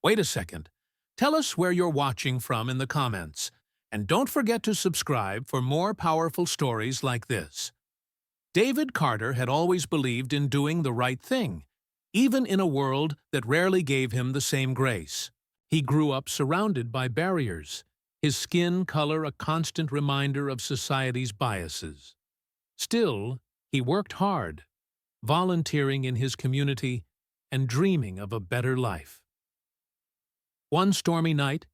Wait a second. Tell us where you're watching from in the comments. And don't forget to subscribe for more powerful stories like this. David Carter had always believed in doing the right thing, even in a world that rarely gave him the same grace. He grew up surrounded by barriers, his skin color a constant reminder of society's biases. Still, he worked hard, volunteering in his community and dreaming of a better life. One stormy night,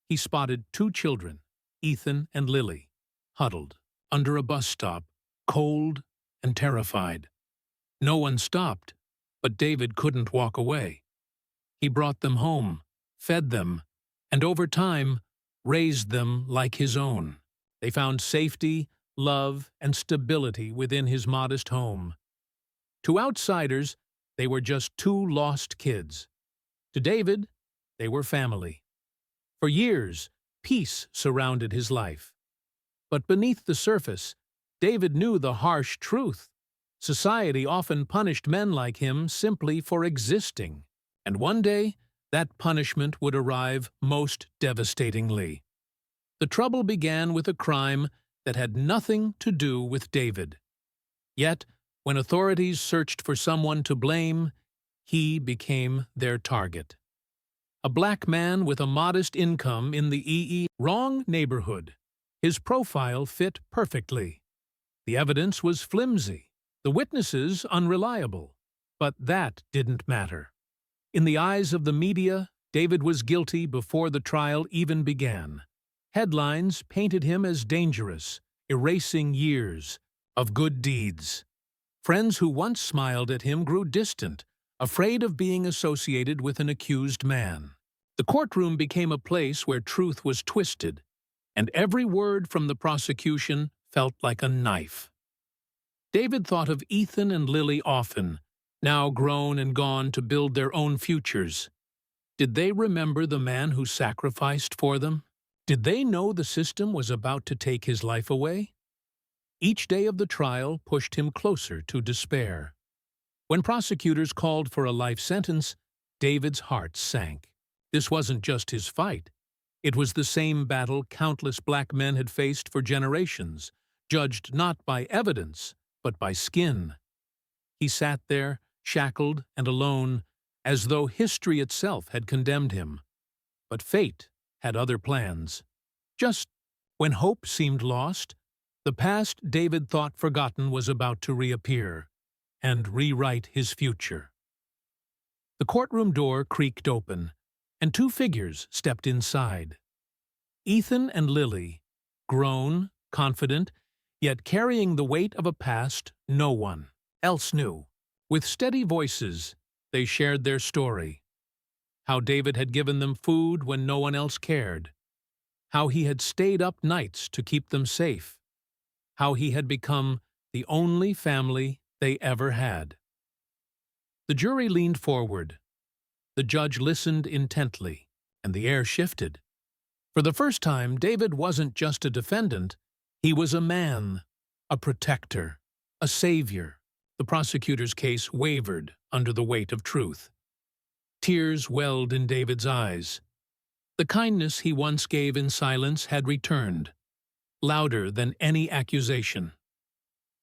he spotted two children, Ethan and Lily, huddled under a bus stop, cold and terrified. No one stopped, but David couldn't walk away. He brought them home, fed them, and over time, raised them like his own. They found safety, love, and stability within his modest home. To outsiders, they were just two lost kids. To David, they were family. For years, peace surrounded his life. But beneath the surface, David knew the harsh truth. Society often punished men like him simply for existing. And one day, that punishment would arrive most devastatingly. The trouble began with a crime that had nothing to do with David. Yet, when authorities searched for someone to blame, he became their target. A black man with a modest income in the wrong neighborhood. His profile fit perfectly. The evidence was flimsy, the witnesses unreliable. But that didn't matter. In the eyes of the media, David was guilty before the trial even began. Headlines painted him as dangerous, erasing years of good deeds. Friends who once smiled at him grew distant, afraid of being associated with an accused man. The courtroom became a place where truth was twisted, and every word from the prosecution felt like a knife. David thought of Ethan and Lily often, now grown and gone to build their own futures. Did they remember the man who sacrificed for them? Did they know the system was about to take his life away? Each day of the trial pushed him closer to despair. When prosecutors called for a life sentence, David's heart sank. This wasn't just his fight. It was the same battle countless black men had faced for generations, judged not by evidence, but by skin. He sat there, shackled and alone, as though history itself had condemned him. But fate had other plans. Just when hope seemed lost, the past David thought forgotten was about to reappear and rewrite his future. The courtroom door creaked open, and two figures stepped inside. Ethan and Lily, grown, confident, yet carrying the weight of a past no one else knew. With steady voices, they shared their story. How David had given them food when no one else cared. How he had stayed up nights to keep them safe. How he had become the only family they ever had. The jury leaned forward. The judge listened intently, and the air shifted. For the first time, David wasn't just a defendant, he was a man, a protector, a savior. The prosecutor's case wavered under the weight of truth. Tears welled in David's eyes. The kindness he once gave in silence had returned, louder than any accusation.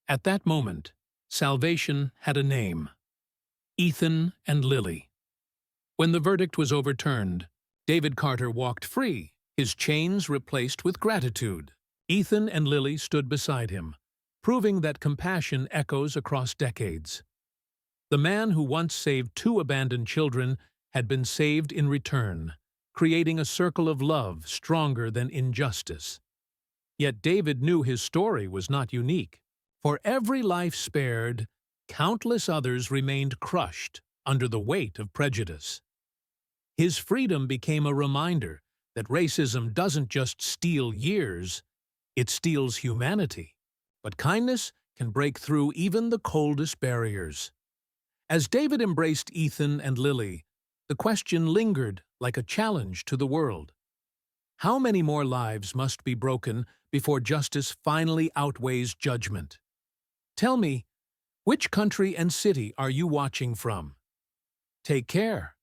At that moment, salvation had a name: Ethan and Lily. When the verdict was overturned, David Carter walked free, his chains replaced with gratitude. Ethan and Lily stood beside him, proving that compassion echoes across decades. The man who once saved two abandoned children had been saved in return, creating a circle of love stronger than injustice. Yet David knew his story was not unique. For every life spared, countless others remained crushed under the weight of prejudice. His freedom became a reminder that racism doesn't just steal years, it steals humanity. But kindness can break through even the coldest barriers. As David embraced Ethan and Lily, the question lingered like a challenge to the world. How many more lives must be broken before justice finally outweighs judgment? Tell me, which country and city are you watching from? Take care.